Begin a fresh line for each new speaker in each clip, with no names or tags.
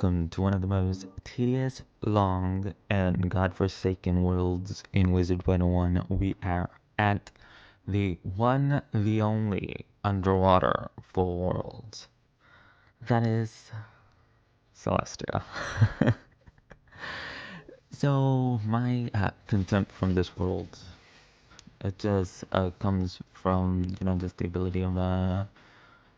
welcome to one of the most tedious, long, and godforsaken worlds in Wizard 101. We are at the one, the only underwater full world. That is Celestia. So, my contempt from this world, it just comes from, just the ability of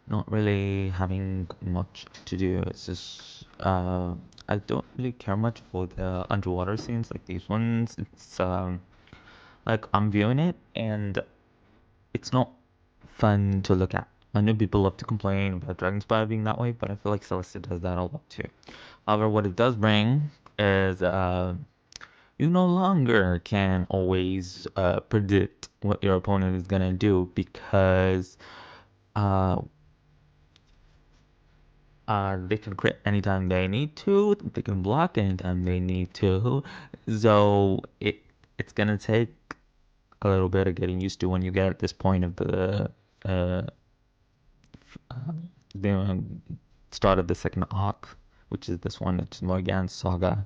not really having much to do. It's just I don't really care much for the underwater scenes like these ones. It's like I'm viewing it and it's not fun to look at. I know people love to complain about Dragonspire being that way, but I feel like Celestia does that a lot too. However, what it does bring is you no longer can always predict what your opponent is gonna do because uh, they can crit anytime they need to. They can block anytime they need to. So it's gonna take a little bit of getting used to when you get at this point of uh, the start of the second arc, which is this one, which is Morgan's Saga.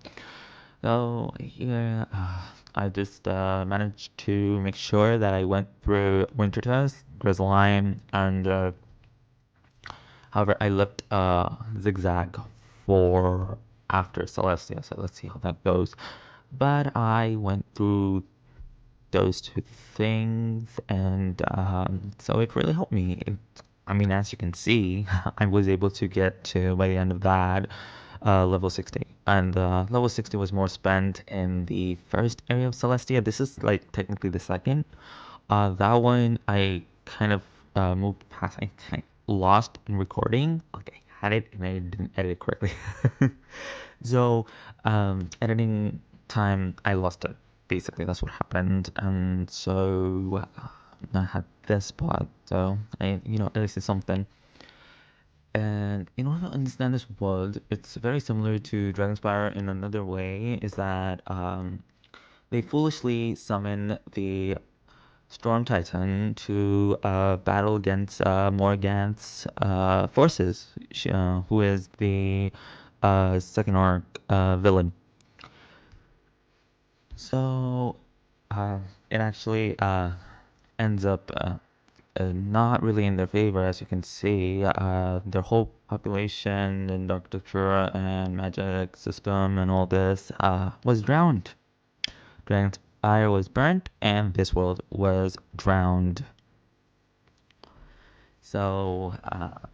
So yeah, I just managed to make sure that I went through Winter Test, Grizzlime, and however, I left Zigzag for after Celestia, so let's see how that goes. But I went through those two things, and so it really helped me. I mean, as you can see, I was able to get to, by the end of that, level 60. And level 60 was more spent in the first area of Celestia. This is like technically the second. That one I kind of moved past. I kind of lost in recording. Like I had it and I didn't edit it correctly. So editing time, I lost it. Basically, that's what happened. And so I had this part. So at least it's something. And in order to understand this world, it's very similar to Dragonspire in another way. Is that they foolishly summon the Storm Titan to battle against Morgant's forces, who is the second arc villain. So uh, it actually ends up not really in their favor, as you can see. Their whole population and architecture and magic system and all this was drowned. Dragonspire was burnt, and this world was drowned. So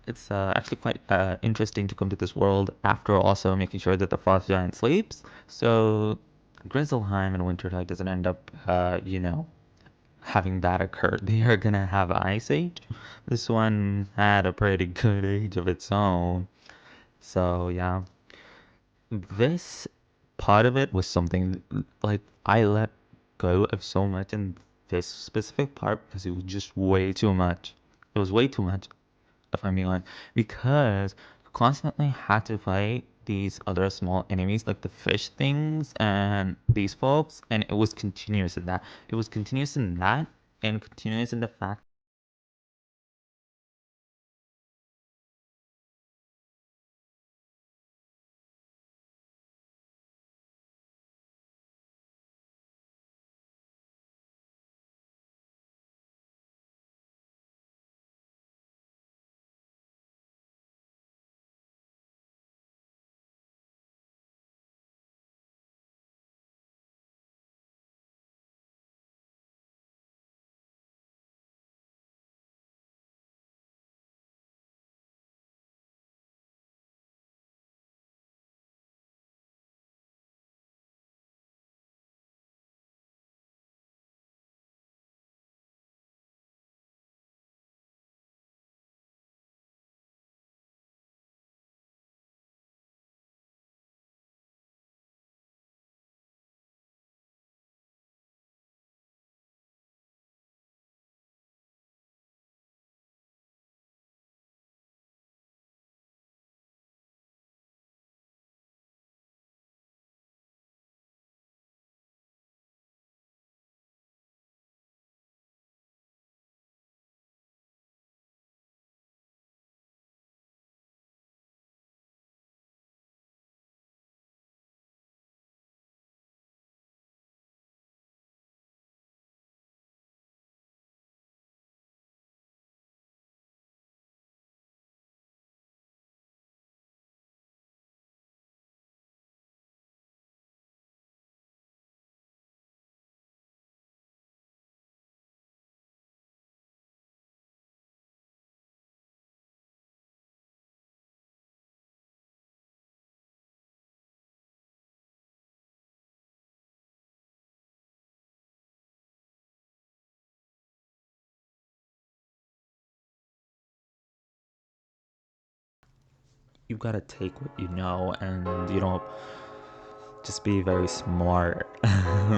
it's actually quite interesting to come to this world after also making sure that the frost giant sleeps. So Grizzleheim and Wintertide doesn't end up, having that occur. They are gonna have Ice Age. This one had a pretty good age of its own. So yeah, this part of it was something like I let go of so much in this specific part because it was just way too much. It was way too much if I'm being honest, because you constantly had to fight these other small enemies like the fish things and these folks, and it was continuous in that. It was continuous in that, and continuous in the fact you've got to take what you know and, just be very smart,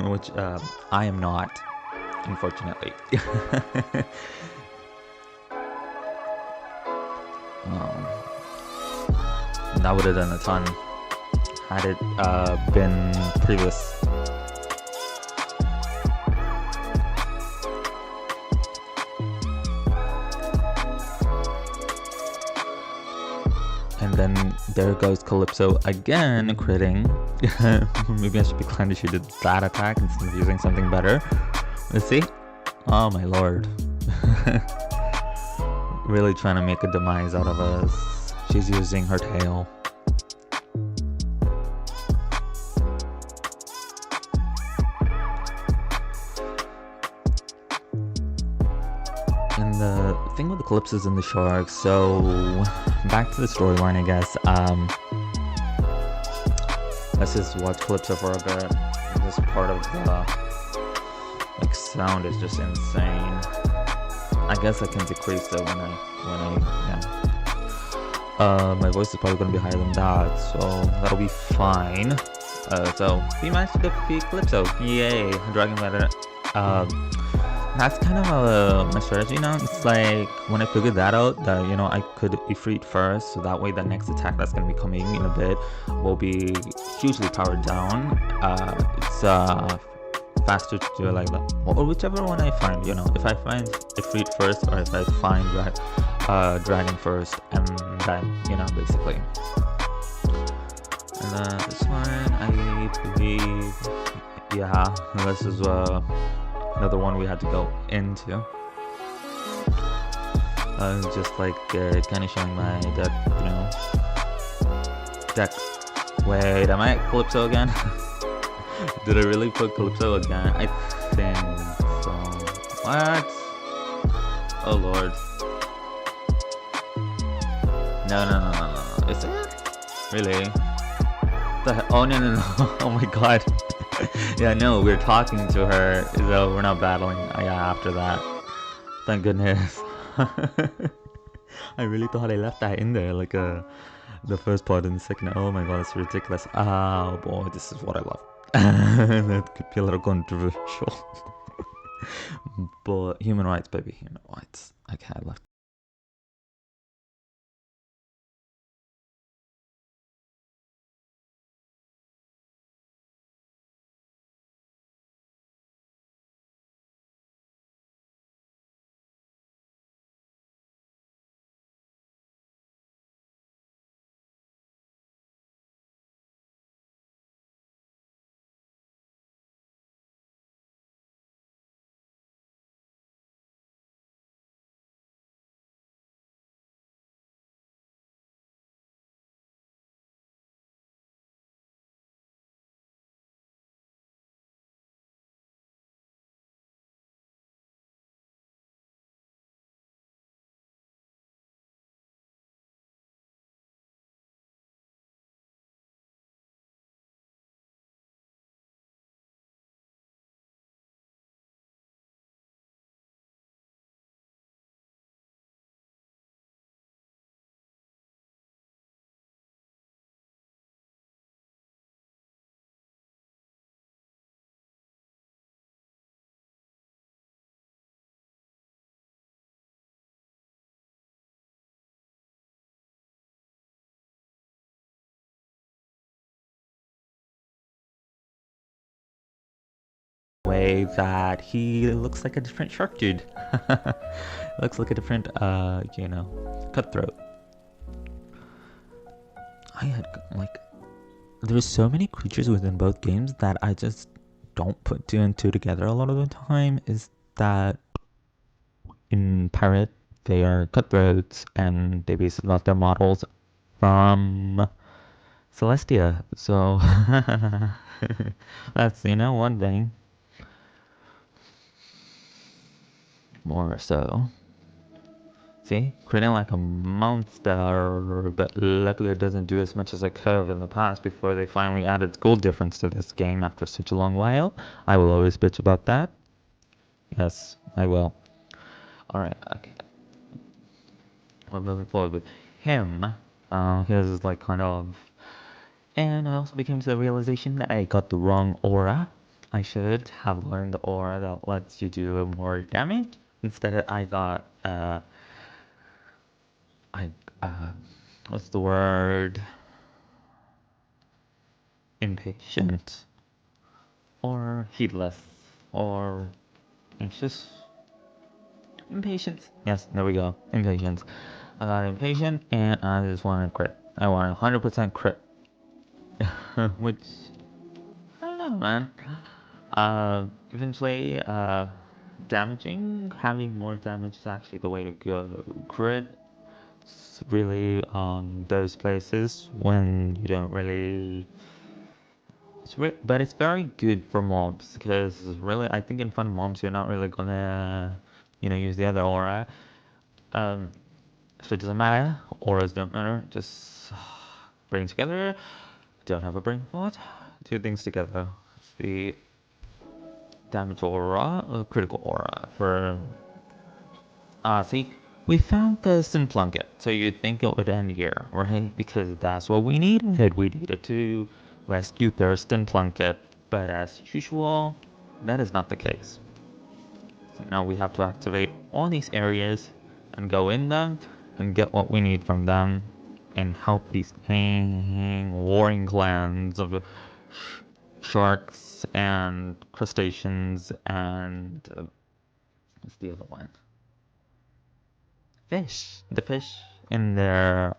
which I am not, unfortunately. um, that would have done a ton had it been previous. And then there goes Calypso again, critting. Maybe I should be glad that she did that attack instead of using something better. Let's see. Oh my lord. Really trying to make a demise out of us. She's using her tail. And the thing with the Calypsos and the Sharks, so back to the storyline, I guess. Let's just watch Calypso for a bit. This part of the sound is just insane. I guess I can decrease it when I my voice is probably gonna be higher than that, so that'll be fine. So we managed to defeat Calypso. Yay! Dragon Rider. That's kind of my strategy now. It's like when I figured that out, that I could Ifrit first, so that way the next attack that's gonna be coming in a bit will be hugely powered down. It's faster to do it like that, or whichever one I find. If I find Ifrit first, or if I find Dragon first, and then basically. And then this one, I believe, yeah, this is another one we had to go into. Just like kind of showing my deck, deck. Wait, am I at Calypso again? Did I really put Calypso again? I think so. What? Oh lord. No. Is it? Really? Oh no. Oh my god. Yeah, no, we're talking to her, so we're not battling. Yeah, after that. Thank goodness. I really thought I left that in there, like the first part and the second. Oh my god, it's ridiculous. Oh boy, this is what I love. That could be a little controversial. But human rights, baby, human rights. Okay, I left. Way that he looks like a different shark dude. Looks like a different cutthroat. I had there's so many creatures within both games that I just don't put two and two together a lot of the time. Is that in Pirate they are cutthroats and they basically got their models from Celestia, so that's one thing. More so. See? Critting like a monster, but luckily it doesn't do as much as I could have in the past before they finally added gold difference to this game after such a long while. I will always bitch about that. Yes, I will. Alright, okay. Well, moving forward with him. Here's like kind of, and I also became to the realization that I got the wrong aura. I should have learned the aura that lets you do more damage. Instead, I got I what's the word? Impatient or heedless or anxious. Impatience. Yes, there we go. Impatience. I got impatient and I just wanted crit. I wanted 100% crit. Which, I don't know, man. Eventually, having more damage is actually the way to go. Crit is really on those places when you don't really. But it's very good for mobs because really, I think in fun mobs you're not really gonna, use the other aura. Um, so it doesn't matter. Auras don't matter. Just bring together. Don't have a brain fart. Two things together. The damage aura or critical aura for. See, we found the Sin Plunket, so you'd think it would end here, right? Because that's what we needed. We needed to rescue Thurston Plunkett, but as usual, that is not the case. So now we have to activate all these areas and go in them and get what we need from them and help these warring clans of sharks and crustaceans and what's the other one? Fish. The fish in their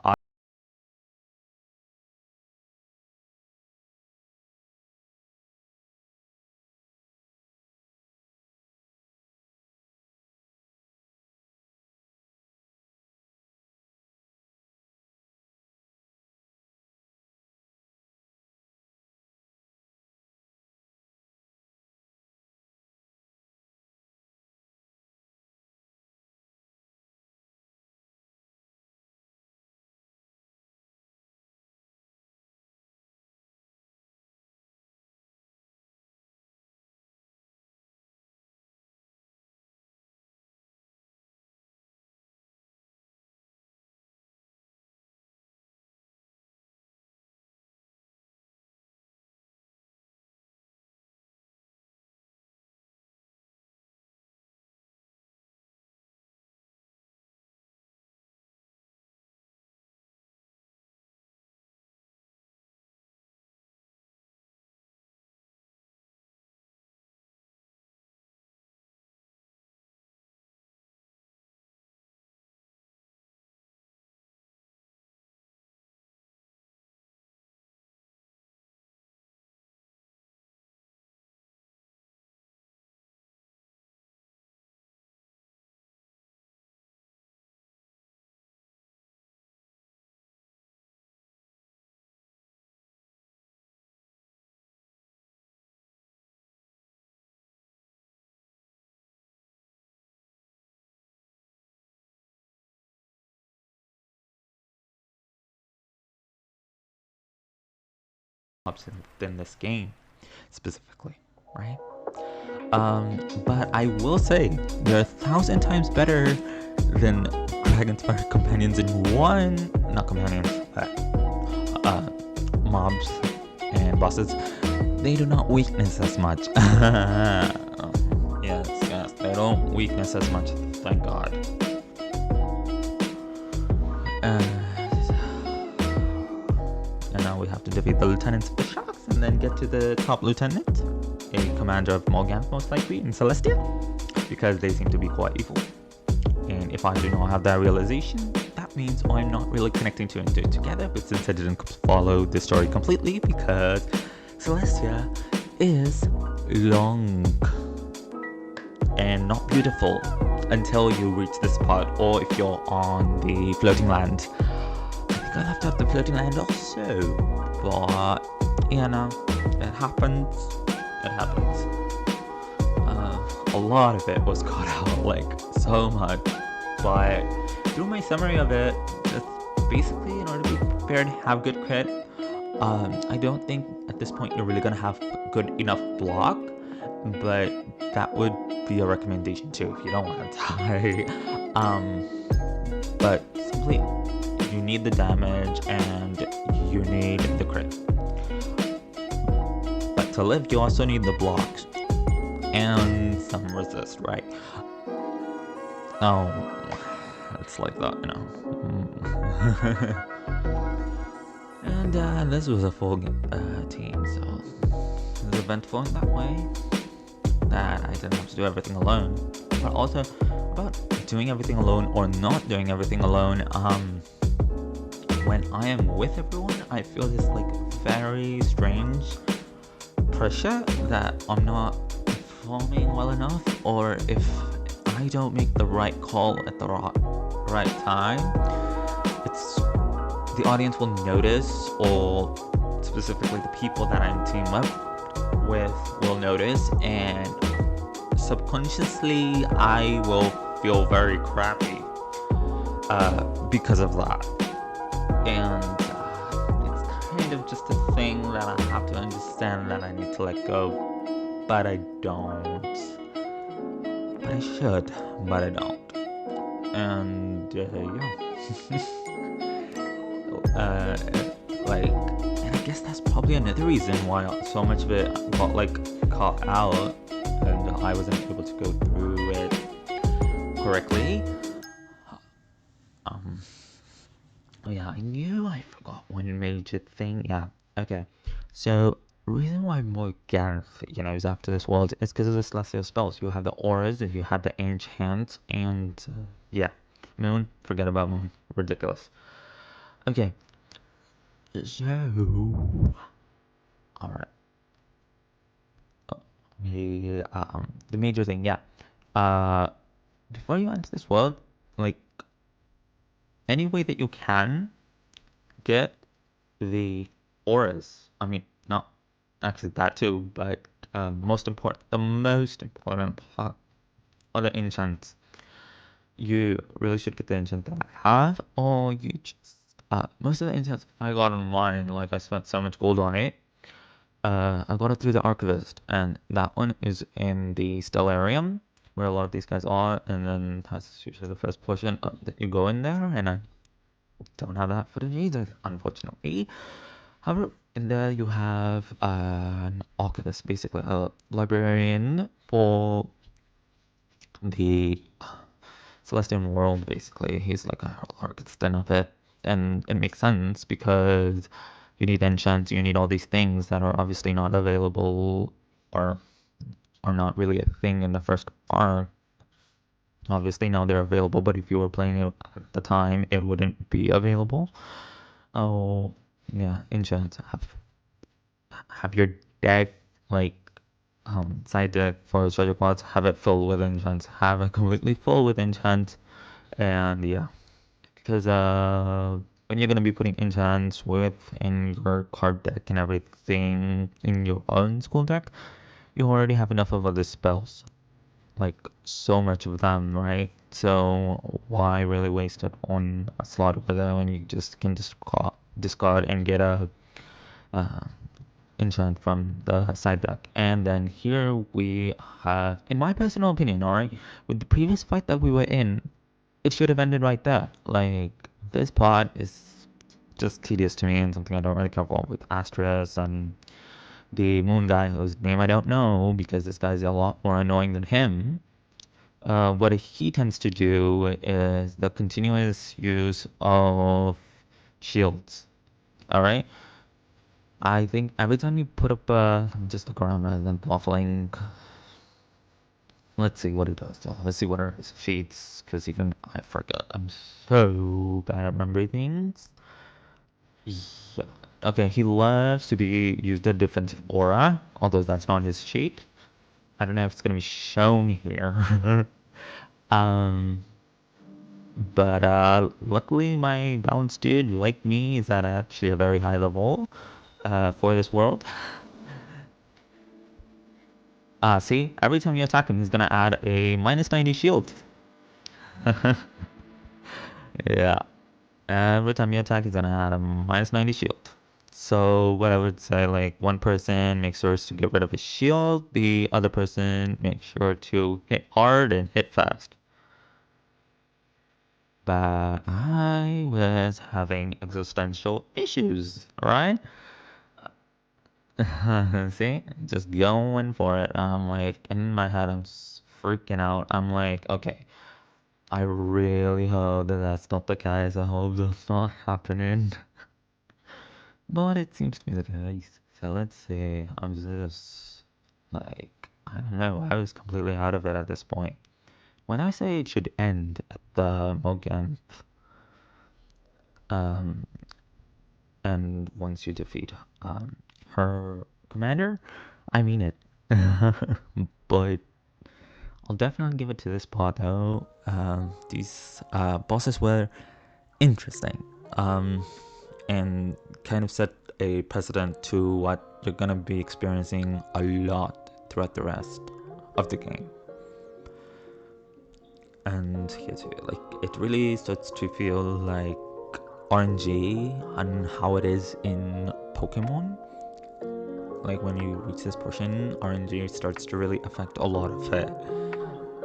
in this game specifically, right? But I will say they're 1,000 times better than Dragonspire companions in one, not companions, mobs and bosses. They do not weakness as much. Yes, they don't weakness as much. Thank God. And now we have to defeat the lieutenants of the sharks and then get to the top lieutenant, a commander of Morgan most likely in Celestia, because they seem to be quite evil. And if I do not have that realization, that means I'm not really connecting two and two together. But since I didn't follow the story completely, because Celestia is long and not beautiful until you reach this part, or if you're on the floating land. I think I left out the floating land also, but it happens. It happens. A lot of it was cut out, like so much. But through my summary of it, just basically in order to be prepared to have good crit, I don't think at this point you're really gonna have good enough block, but that would be a recommendation too if you don't want to die. But simply you need the damage and you need the crit. But to live, you also need the blocks and some resist, right? Oh, it's like that, you know. And this was a full team, so it was eventful in that way that I didn't have to do everything alone. But also about doing everything alone or not doing everything alone. When I am with everyone, I feel this like very strange pressure that I'm not performing well enough, or if I don't make the right call at the right time, it's the audience will notice, or specifically the people that I'm teamed up with will notice, and subconsciously I will feel very crappy because of that. And it's kind of just a thing that I have to understand that I need to let go, but I don't. But I should, but I don't. And and I guess that's probably another reason why so much of it got like caught out, and I wasn't able to go through it correctly. Oh yeah, I forgot one major thing. Yeah, okay. So reason why Morganath, is after this world is because of the celestial spells. You have the auras, if you had the enchant, and yeah, Moon. Forget about Moon. Ridiculous. Okay. So, all right. The major thing, yeah. Before you enter this world, like any way that you can get the auras. I mean, not actually that too, but the most important part of the enchants. You really should get the enchant that I have, or you just most of the enchants I got online, like I spent so much gold on it. I got it through the Archivist, and that one is in the Stellarium, where a lot of these guys are, and then that's usually the first portion that you go in there, and I don't have that footage either, unfortunately. However, in there you have an Archivist, basically a librarian for the Celestian world, basically. He's like a architect of it, and it makes sense because you need enchants, you need all these things that are obviously not available or are not really a thing in the first part. Obviously now they're available, but if you were playing it at the time, it wouldn't be available. Oh, yeah, enchants have your deck like side deck for treasure pots, have it filled with enchants, have it completely full with enchants, and yeah, because when you're gonna be putting enchants within your card deck and everything in your own school deck, you already have enough of other spells, like so much of them, right? So why really waste it on a slot over there when you just can discard and get a uh, enchant from the side deck? And then here we have, in my personal opinion, alright, with the previous fight that we were in, it should have ended right there. Like, this part is just tedious to me and something I don't really care for, with Astras and the moon guy whose name I don't know because this guy's a lot more annoying than him. What he tends to do is the continuous use of shields. Alright? I think every time you put up just look around rather than waffling. Let's see what it does. Let's see what are his feats, because even I forgot. I'm so bad at remembering things. Yeah. Okay, he loves to be used a defensive aura, although that's not his sheet. I don't know if it's gonna be shown here. um, but luckily my balance dude, like me, is at actually a very high level for this world. See, every time you attack him, he's gonna add a minus 90 shield. Yeah. Every time you attack, he's gonna add a minus 90 shield. So what I would say, like, one person makes sure to get rid of his shield, the other person makes sure to hit hard and hit fast. but I was having existential issues, right? See, just going for it. I'm like, in my head, I'm freaking out. I'm like, okay, I really hope that that's not the case. I hope that's not happening. But it seems to be the case. So let's see. I'm just like, I don't know. I was completely out of it at this point. When I say it should end at the Mogan, um, and once you defeat her commander, I mean it. But I'll definitely give it to this part though. These bosses were interesting, and kind of set a precedent to what you're gonna be experiencing a lot throughout the rest of the game. And here too, like it really starts to feel like RNG and how it is in Pokemon. Like when you reach this portion, RNG starts to really affect a lot of it,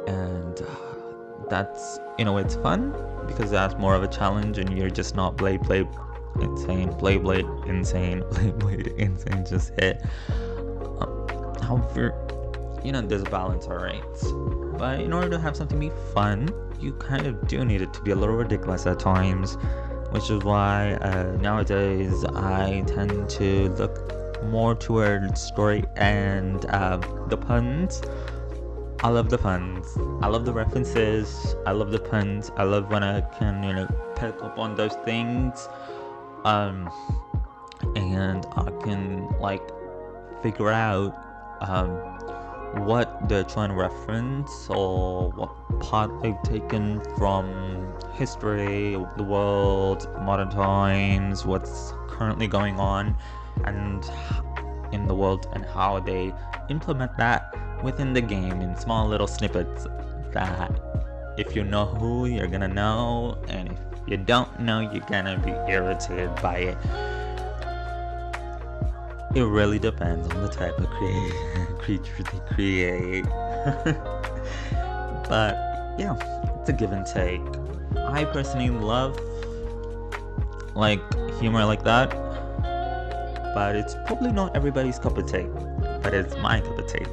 and that's, in a way, it's fun because that's more of a challenge, and you're just not blade insane, blade insane, blade insane, just hit. However, there's a balance, alright. But in order to have something be fun, you kind of do need it to be a little ridiculous at times, which is why nowadays I tend to look more towards story and the puns. I love the puns. I love the references. I love the puns. I love when I can, pick up on those things. And I can figure out what they're trying to reference or what part they've taken from history, the world, modern times, what's currently going on, and in the world, and how they implement that within the game in small little snippets that if you know who, you're gonna know, and if you don't know, you're gonna be irritated by it. It really depends on the type of creature they create. But yeah, it's a give and take. I personally love humor like that, but it's probably not everybody's cup of tea. But it's my cup of tea.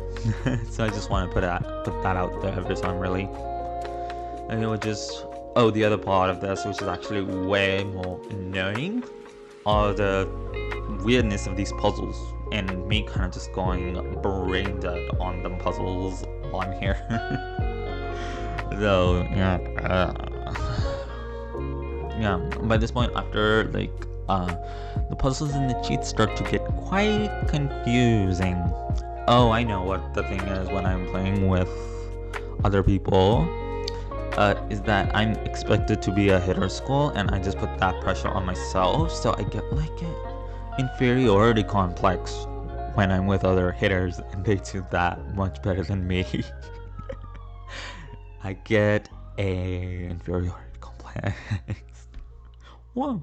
So I just want to put that out there every time, really. And it would just the other part of this, which is actually way more annoying, are the weirdness of these puzzles and me kind of just going brain dead on them puzzles on here. So yeah, by this point, after the puzzles and the cheats start to get quite confusing. Oh, I know what the thing is when I'm playing with other people, is that I'm expected to be a hitter school, and I just put that pressure on myself, so I get an inferiority complex when I'm with other hitters and they do that much better than me. I get a inferiority complex. Whoa,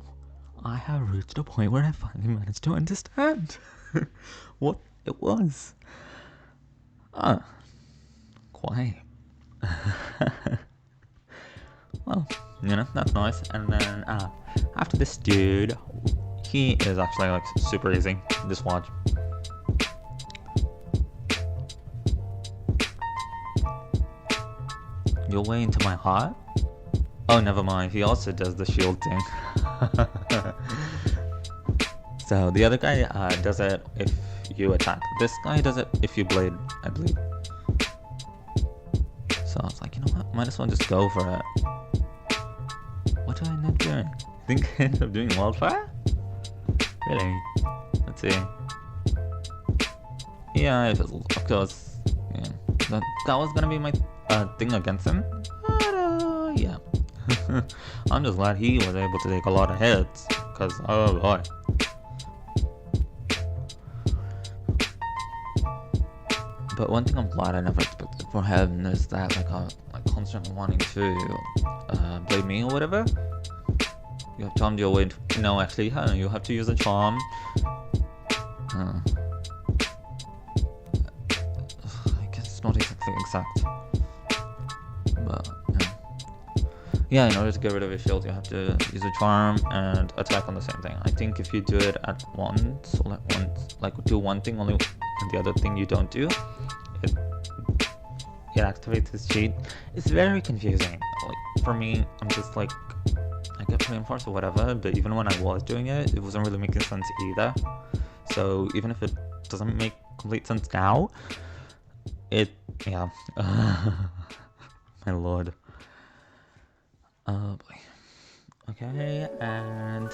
I have reached a point where I finally managed to understand what it was. Quite. Well, that's nice. And then after this dude, he is actually super easy. Just watch. Your way into my heart? Oh, never mind. He also does the shield thing. So the other guy does it if you attack. This guy does it if you blade, I believe. So I was like, you know what? Might as well just go for it. What do I end up doing? I think I ended up doing wildfire? Really? Let's see. Yeah, it fizzled. Of course. Yeah. That was gonna be my thing against him. But yeah. I'm just glad he was able to take a lot of hits. Cause oh boy. But one thing I'm glad I never expected for him is that constantly wanting to blame me or whatever. You have charmed your way. No, actually, you have to use a charm. I guess it's not exactly exact. But yeah. Yeah, in order to get rid of his shield, you have to use a charm and attack on the same thing. I think if you do it at once, or like do one thing only and the other thing you don't do, it activates his cheat. It's very confusing. Like for me, I'm just like, I get reinforced or whatever, but even when I was doing it, it wasn't really making sense either. So even if it doesn't make complete sense now, yeah. My lord. Oh boy. Okay, and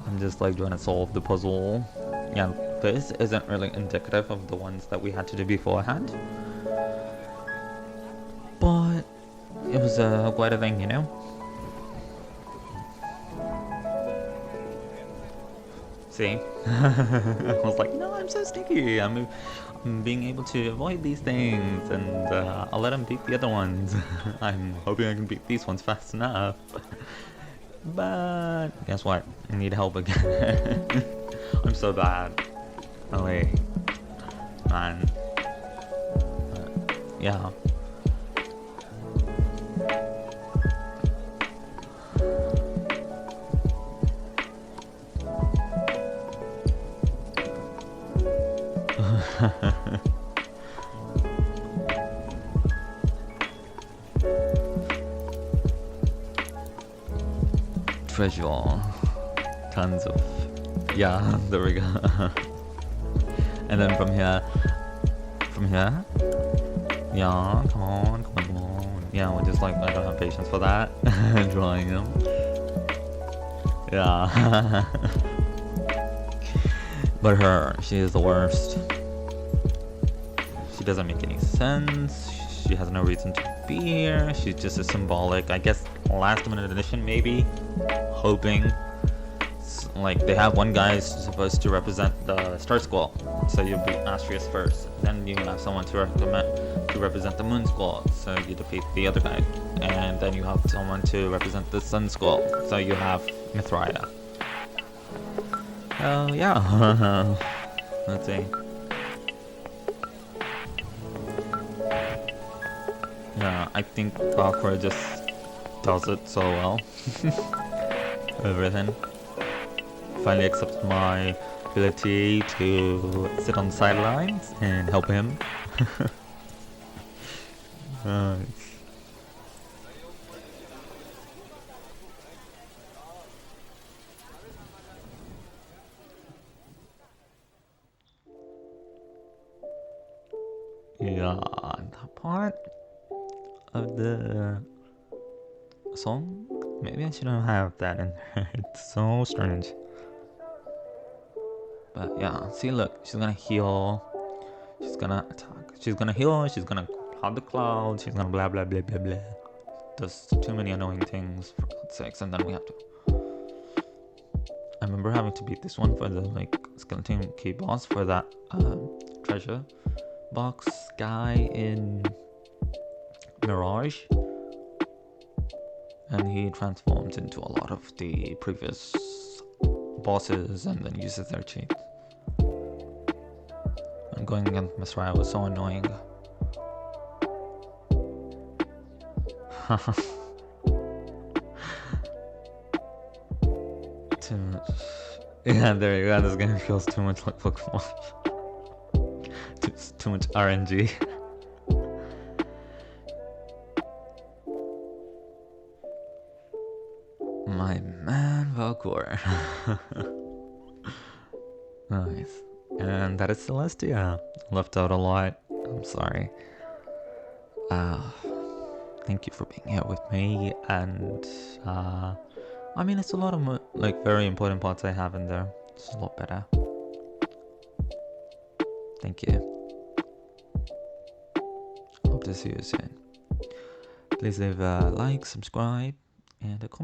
I'm just like trying to solve the puzzle. Yeah, this isn't really indicative of the ones that we had to do beforehand, but it was quite a thing, you know? See? I was like, no, I'm so sneaky. I'm being able to avoid these things, and I'll let him beat the other ones. I'm hoping I can beat these ones fast enough. But guess what? I need help again. I'm so bad. Oh wait. Man. Yeah. Treasure. Tons of... Yeah, there we go. And then from here... Yeah, come on. Yeah, we're just like, I don't have patience for that. Drawing them. Yeah. But she is the worst. She doesn't make any sense. She has no reason to be here. She's just a symbolic, I guess, last minute addition maybe. Hoping. Like, they have one guy who's supposed to represent the Star Squall. So you beat Astrius first. Then you have someone to represent the Moon Squall. So you defeat the other guy. And then you have someone to represent the Sun Squall. So you have Mithraia. Oh, yeah. Let's see. Yeah, I think Valkyrie just does it so well. Everything. Finally accepts my ability to sit on the sidelines and help him. Nice. Yeah, that part of the song, maybe I shouldn't have that in there. It's so strange. But yeah, see, look, she's gonna heal, she's gonna attack, she's gonna heal, she's gonna cloud the cloud, she's gonna blah blah blah blah blah. There's too many annoying things, for God's sakes, and then we have to... I remember having to beat this one for the like skeleton key boss for that treasure box guy in Mirage, and he transforms into a lot of the previous bosses and then uses their cheat. And going against Mithraia was so annoying. Too much. Yeah, there you go. This game feels too much like Pokemon. too much RNG. My man, Valkyrie. Nice. And that is Celestia. Left out a lot. I'm sorry. Thank you for being here with me. And I mean, it's a lot of like very important parts I have in there. It's a lot better. Thank you. Hope to see you soon. Please leave a like, subscribe, and a comment.